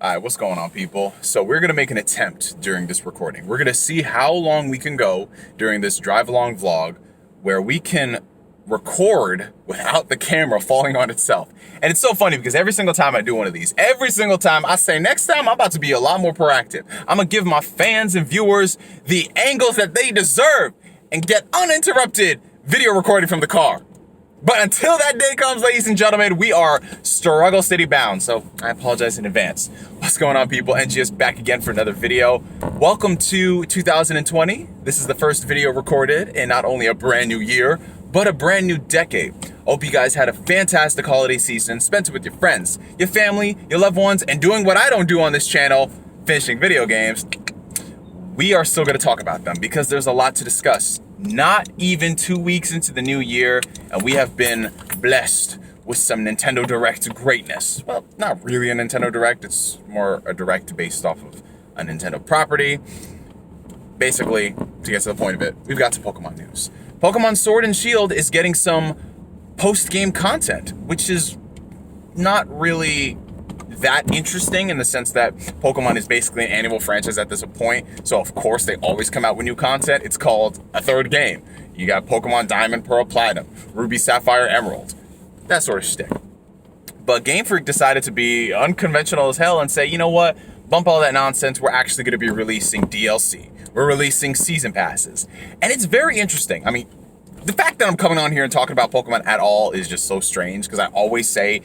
Alright, what's going on, people? So we're going to make an attempt during this recording. We're going to see how long we can go during this drive-along vlog where we can record without the camera falling on itself. And it's so funny because every single time I do one of these, every single time I say, next time I'm about to be a lot more proactive. I'm going to give my fans and viewers the angles that they deserve and get uninterrupted video recording from the car. But until that day comes, ladies and gentlemen, we are struggle city bound. So I apologize in advance. What's going on, people? NGS back again for another video. Welcome to 2020. This is the first video recorded in not only a brand new year, but a brand new decade. Hope you guys had a fantastic holiday season, spent it with your friends, your family, your loved ones, and doing what I don't do on this channel, finishing video games. We are still going to talk about them because there's a lot to discuss. Not even 2 weeks into the new year, and we have been blessed with some Nintendo Direct greatness. Well, not really a Nintendo Direct, it's more a Direct based off of a Nintendo property. Basically, to get to the point of it, we've got some Pokemon news. Pokemon Sword and Shield is getting some post-game content, which is not really that interesting in the sense that Pokemon is basically an annual franchise at this point. So of course they always come out with new content. It's called a third game. You got Pokemon Diamond, Pearl, Platinum, Ruby, Sapphire, Emerald, that sort of shtick. But Game Freak decided to be unconventional as hell and say, you know what? Bump all that nonsense. We're actually going to be releasing DLC. We're releasing season passes. And it's very interesting. I mean, the fact that I'm coming on here and talking about Pokemon at all is just so strange because I always say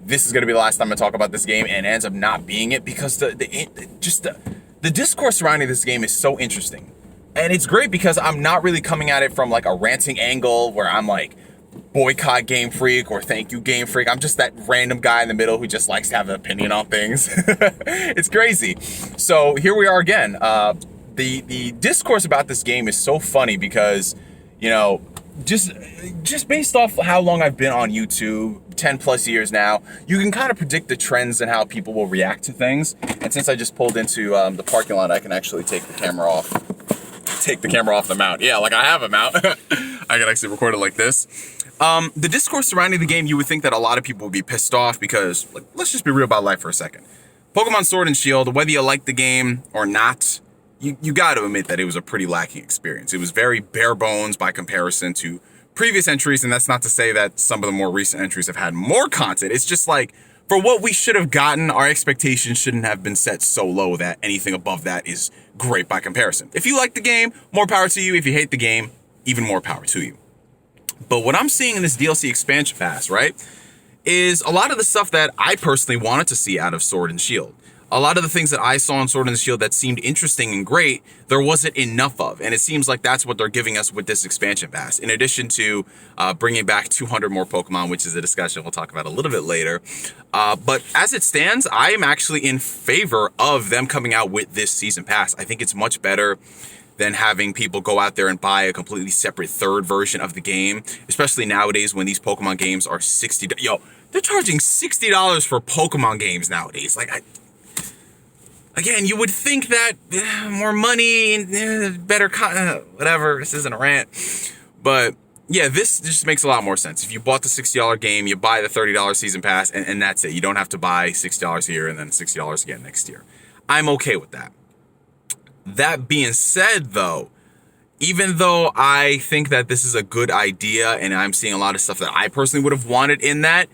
this is going to be the last time I talk about this game, and it ends up not being it because the discourse surrounding this game is so interesting. And it's great because I'm not really coming at it from like a ranting angle where I'm like, boycott Game Freak or thank you Game Freak. I'm just that random guy in the middle who just likes to have an opinion on things. It's crazy. So here we are again. The discourse about this game is so funny because, you know, just based off how long I've been on YouTube, 10 plus years now, you can kind of predict the trends and how people will react to things. And since I just pulled into the parking lot, I can actually take the camera off the mount. Yeah, like I have a mount. I can actually record it like this. The discourse surrounding the game, you would think that a lot of people would be pissed off because, like, let's just be real about life for a second. Pokemon Sword and Shield, whether you like the game or not, you got to admit that it was a pretty lacking experience. It was very bare bones by comparison to previous entries, and that's not to say that some of the more recent entries have had more content. It's just like, for what we should have gotten, our expectations shouldn't have been set so low that anything above that is great by comparison. If you like the game, more power to you. If you hate the game, even more power to you. But what I'm seeing in this DLC expansion pass, right, is a lot of the stuff that I personally wanted to see out of Sword and Shield. A lot of the things that I saw in Sword and Shield that seemed interesting and great, there wasn't enough of. And it seems like that's what they're giving us with this expansion pass. In addition to bringing back 200 more Pokemon, which is a discussion we'll talk about a little bit later. But as it stands, I am actually in favor of them coming out with this season pass. I think it's much better than having people go out there and buy a completely separate third version of the game, especially nowadays when these Pokemon games are $60. Yo, they're charging $60 for Pokemon games nowadays. Like, again, you would think that more money, better whatever, this isn't a rant. But yeah, this just makes a lot more sense. If you bought the $60 game, you buy the $30 season pass, and that's it. You don't have to buy $60 here and then $60 again next year. I'm okay with that. That being said, though, even though I think that this is a good idea and I'm seeing a lot of stuff that I personally would have wanted in that,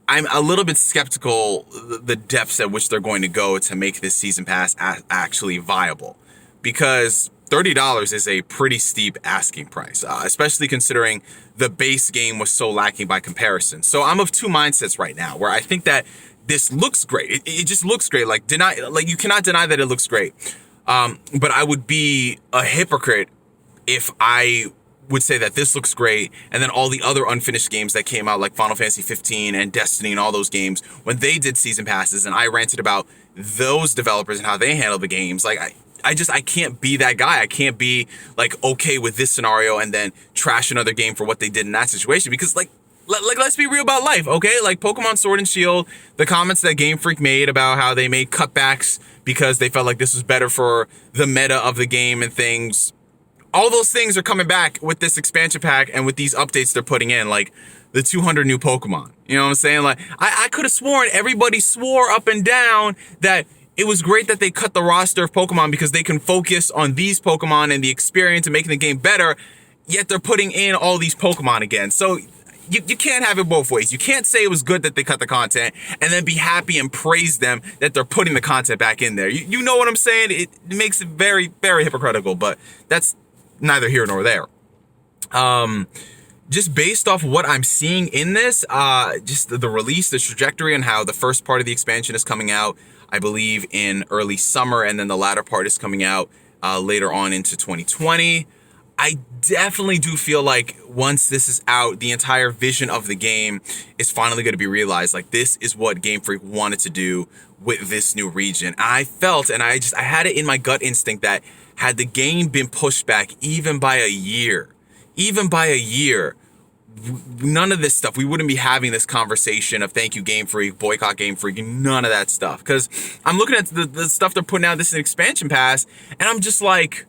I'm a little bit skeptical the depths at which they're going to go to make this season pass actually viable, because $30 is a pretty steep asking price, especially considering the base game was so lacking by comparison. So I'm of two mindsets right now, where I think that this looks great. It just looks great. Like you cannot deny that it looks great. But I would be a hypocrite if I would say that this looks great, and then all the other unfinished games that came out, like Final Fantasy 15 and Destiny and all those games, when they did season passes, and I ranted about those developers and how they handle the games, like I can't be that guy. I can't be like okay with this scenario and then trash another game for what they did in that situation, because let's be real about life, okay? Like Pokemon Sword and Shield, the comments that Game Freak made about how they made cutbacks because they felt like this was better for the meta of the game and things, all those things are coming back with this expansion pack and with these updates they're putting in. Like, the 200 new Pokemon. You know what I'm saying? Like, I could have sworn everybody swore up and down that it was great that they cut the roster of Pokemon because they can focus on these Pokemon and the experience and making the game better, yet they're putting in all these Pokemon again. So you can't have it both ways. You can't say it was good that they cut the content and then be happy and praise them that they're putting the content back in there. You know what I'm saying? It makes it very, very hypocritical, but that's neither here nor there. Just based off what I'm seeing in this, just the release, the trajectory, and how the first part of the expansion is coming out, I believe, in early summer, and then the latter part is coming out later on into 2020. I definitely do feel like once this is out, the entire vision of the game is finally going to be realized. Like, this is what Game Freak wanted to do with this new region. I felt, and I had it in my gut instinct that had the game been pushed back even by a year, none of this stuff, we wouldn't be having this conversation of thank you Game Freak, boycott Game Freak, none of that stuff. Because I'm looking at the stuff they're putting out, this is an expansion pass, and I'm just like,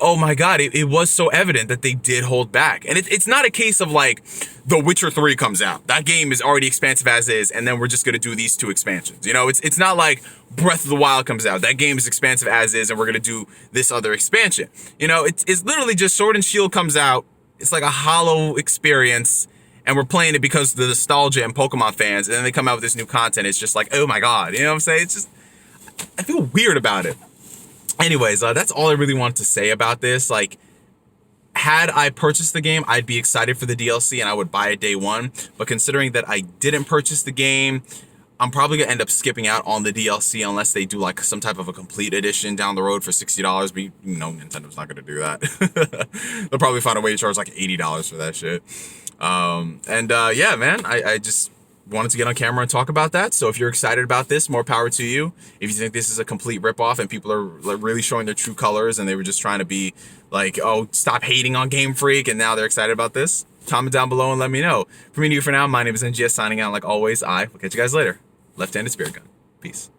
oh my God, it was so evident that they did hold back. And it's not a case of like, The Witcher 3 comes out. That game is already expansive as is, and then we're just going to do these 2 expansions. You know, it's not like Breath of the Wild comes out. That game is expansive as is, and we're going to do this other expansion. You know, it's literally just Sword and Shield comes out. It's like a hollow experience, and we're playing it because of the nostalgia and Pokemon fans, and then they come out with this new content. It's just like, oh my God, you know what I'm saying? It's just, I feel weird about it. Anyways, that's all I really wanted to say about this. Like, had I purchased the game, I'd be excited for the DLC and I would buy it day one. But considering that I didn't purchase the game, I'm probably gonna end up skipping out on the DLC unless they do like some type of a complete edition down the road for $60. But you know, Nintendo's not gonna do that. They'll probably find a way to charge like $80 for that shit. Yeah, man, I just wanted to get on camera and talk about that. So if you're excited about this, more power to you. If you think this is a complete ripoff and people are really showing their true colors and they were just trying to be like, oh, stop hating on Game Freak, and now they're excited about this, comment down below and let me know. For me and you for now, my name is NGS signing out. Like always, I will catch you guys later. Left-handed spirit gun. Peace.